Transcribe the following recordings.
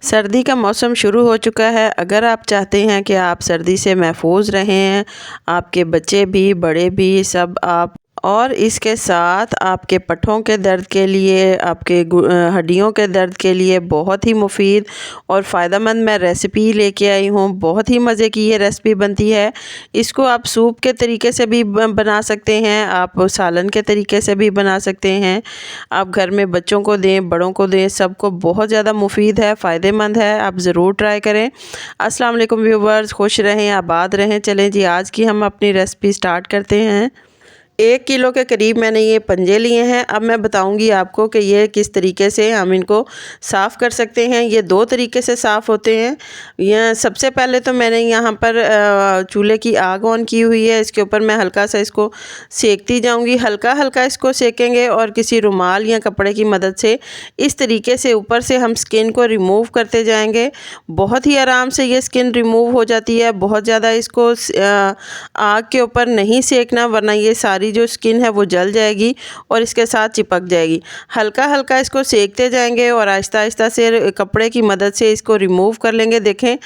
सर्दी का मौसम शुरू हो चुका है। अगर आप चाहते हैं कि आप सर्दी से महफूज रहें, आपके बच्चे भी, बड़े भी, सब आप, और इसके साथ आपके पट्ठों के दर्द के लिए, आपके हड्डियों के दर्द के लिए बहुत ही मुफीद और फ़ायदेमंद मैं रेसिपी लेके आई हूँ। बहुत ही मज़े की ये रेसिपी बनती है। इसको आप सूप के तरीके से भी बना सकते हैं, आप सालन के तरीके से भी बना सकते हैं। आप घर में बच्चों को दें, बड़ों को दें, सबको बहुत ज़्यादा मुफीद है, फ़ायदेमंद है। आप ज़रूर ट्राई करें। अस्सलाम वालेकुम व्यूवर्स, खुश रहें, आबाद रहें। चलें जी, आज की हम अपनी रेसिपी स्टार्ट करते हैं। 1 किलो के करीब मैंने ये पंजे लिए हैं। अब मैं बताऊंगी आपको कि ये किस तरीके से हम इनको साफ़ कर सकते हैं। ये 2 तरीके से साफ़ होते हैं। यह सबसे पहले तो मैंने यहाँ पर चूल्हे की आग ऑन की हुई है। इसके ऊपर मैं हल्का सा इसको सेकती जाऊंगी। हल्का हल्का इसको सेकेंगे और किसी रुमाल या कपड़े की मदद से इस तरीके से ऊपर से हम स्किन को रिमूव करते जाएंगे। बहुत ही आराम से ये स्किन रिमूव हो जाती है। बहुत ज़्यादा इसको आग के ऊपर नहीं सेकना, वरना ये सारी जो स्किन है वो जल जाएगी और इसके साथ चिपक जाएगी। हल्का हल्का इसको सेकते जाएंगे और आहिस्ता आहिस्ता से कपड़े की मदद से इसको रिमूव कर लेंगे। देखें,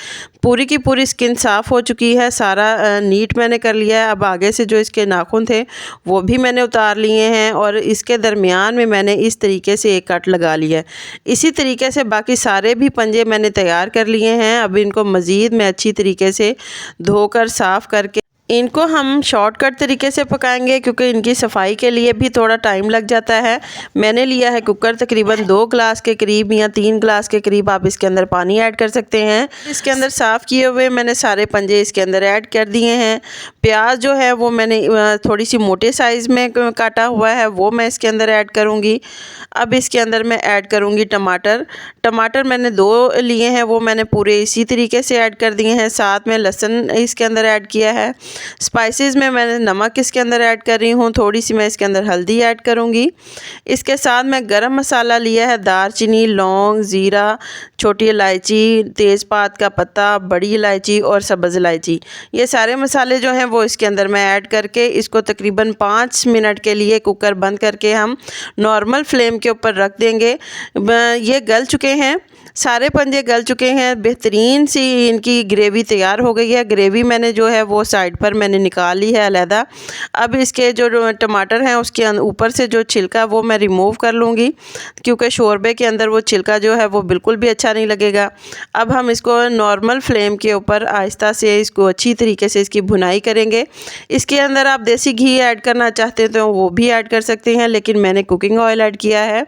पूरी की पूरी स्किन साफ़ हो चुकी है, सारा नीट मैंने कर लिया है। अब आगे से जो इसके नाखून थे वो भी मैंने उतार लिए हैं और इसके दरमियान में मैंने इस तरीके से एक कट लगा लिया है। इसी तरीके से बाकी सारे भी पंजे मैंने तैयार कर लिए हैं। अब इनको मज़ीद मैं अच्छी तरीके से धोकर साफ़ करके इनको हम शॉर्टकट तरीके से पकाएंगे, क्योंकि इनकी सफाई के लिए भी थोड़ा टाइम लग जाता है। मैंने लिया है कुकर, तकरीबन 2 गिलास के करीब या 3 गिलास के करीब आप इसके अंदर पानी ऐड कर सकते हैं। इसके अंदर साफ़ किए हुए मैंने सारे पंजे इसके अंदर ऐड कर दिए हैं। प्याज जो है वो मैंने थोड़ी सी मोटे साइज़ में काटा हुआ है, वो मैं इसके अंदर ऐड करूँगी। अब इसके अंदर मैं ऐड करूँगी टमाटर। टमाटर मैंने 2 लिए हैं, वो मैंने पूरे इसी तरीके से ऐड कर दिए हैं। साथ में लहसुन इसके अंदर ऐड किया है। स्पाइसेस में मैंने नमक इसके अंदर ऐड कर रही हूँ, थोड़ी सी मैं इसके अंदर हल्दी ऐड करूँगी। इसके साथ मैं गरम मसाला लिया है, दालचीनी, लौंग, ज़ीरा, छोटी इलायची, तेज़पात का पत्ता, बड़ी इलायची और सब्ज़ इलायची। ये सारे मसाले जो हैं वो इसके अंदर मैं ऐड करके इसको तकरीबन 5 मिनट के लिए कुकर बंद करके हम नॉर्मल फ्लेम के ऊपर रख देंगे। ये गल चुके हैं, सारे पंजे गल चुके हैं, बेहतरीन सी इनकी ग्रेवी तैयार हो गई है। ग्रेवी मैंने जो है वो साइड पर मैंने निकाल ली है अलहदा। अब इसके जो टमाटर हैं उसके ऊपर से जो छिलका वो मैं रिमूव कर लूँगी, क्योंकि शोरबे के अंदर वो छिलका जो है वो बिल्कुल भी अच्छा नहीं लगेगा। अब हम इसको नॉर्मल फ्लेम के ऊपर आहिस्ता से इसको अच्छी तरीके से इसकी भुनाई करेंगे। इसके अंदर आप देसी घी ऐड करना चाहते हैं तो वो भी ऐड कर सकते हैं, लेकिन मैंने कुकिंग ऑयल ऐड किया है।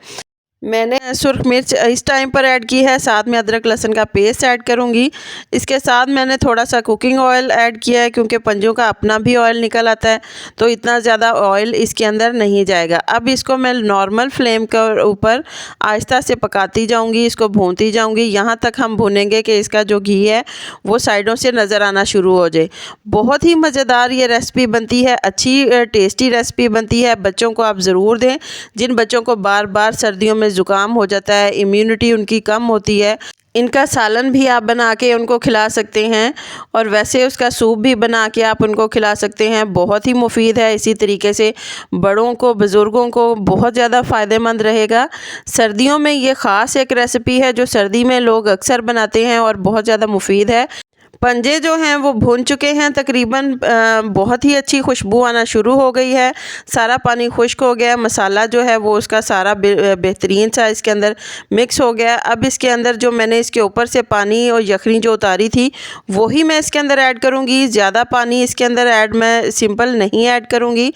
मैंने सुर्ख मिर्च इस टाइम पर ऐड की है, साथ में अदरक लहसुन का पेस्ट ऐड करूंगी। इसके साथ मैंने थोड़ा सा कुकिंग ऑयल ऐड किया है, क्योंकि पंजों का अपना भी ऑयल निकल आता है, तो इतना ज़्यादा ऑयल इसके अंदर नहीं जाएगा। अब इसको मैं नॉर्मल फ्लेम के ऊपर आहिस्ता से पकाती जाऊंगी, इसको भूनती जाऊंगी, यहाँ तक हम भूनेंगे कि इसका जो घी है वो साइडों से नज़र आना शुरू हो जाए। बहुत ही मज़ेदार ये रेसिपी बनती है, अच्छी टेस्टी रेसिपी बनती है। बच्चों को आप ज़रूर दें। जिन बच्चों को बार बार सर्दियों में ज़ुकाम हो जाता है, इम्यूनिटी उनकी कम होती है, इनका सालन भी आप बना के उनको खिला सकते हैं और वैसे उसका सूप भी बना के आप उनको खिला सकते हैं। बहुत ही मुफीद है। इसी तरीके से बड़ों को, बुज़ुर्गों को बहुत ज़्यादा फ़ायदेमंद रहेगा। सर्दियों में ये ख़ास एक रेसिपी है जो सर्दी में लोग अक्सर बनाते हैं और बहुत ज़्यादा मुफीद है। पंजे जो हैं वो भून चुके हैं तकरीबन, बहुत ही अच्छी खुशबू आना शुरू हो गई है। सारा पानी खुश्क हो गया, मसाला जो है वो उसका सारा बेहतरीन सा इसके अंदर मिक्स हो गया। अब इसके अंदर जो मैंने इसके ऊपर से पानी और यखनी जो उतारी थी वही मैं इसके अंदर ऐड करूँगी। ज़्यादा पानी इसके अंदर ऐड मैं सिंपल नहीं ऐड करूँगी।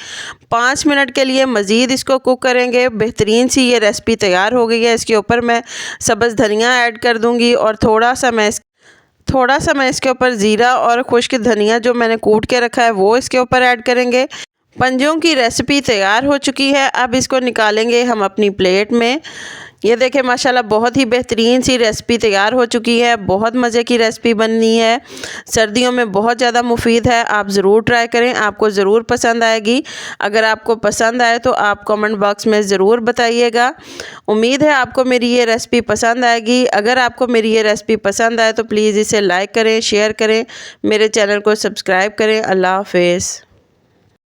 5 मिनट के लिए मज़ीद इसको कुक करेंगे। बेहतरीन सी ये रेसिपी तैयार हो गई है। इसके ऊपर मैं सब्ज़ धनिया ऐड कर दूँगी और थोड़ा सा मैं इसके ऊपर ज़ीरा और खुश्क धनिया जो मैंने कूट के रखा है वो इसके ऊपर ऐड करेंगे। पंजों की रेसिपी तैयार हो चुकी है। अब इसको निकालेंगे हम अपनी प्लेट में। ये देखें, माशाल्लाह बहुत ही बेहतरीन सी रेसिपी तैयार हो चुकी है। बहुत मज़े की रेसिपी बननी है, सर्दियों में बहुत ज़्यादा मुफीद है। आप ज़रूर ट्राई करें, आपको ज़रूर पसंद आएगी। अगर आपको पसंद आए तो आप कमेंट बॉक्स में ज़रूर बताइएगा। उम्मीद है आपको मेरी ये रेसिपी पसंद आएगी। अगर आपको मेरी ये रेसिपी पसंद आए तो प्लीज़ इसे लाइक करें, शेयर करें, मेरे चैनल को सब्सक्राइब करें। अल्लाह हाफ़िज़।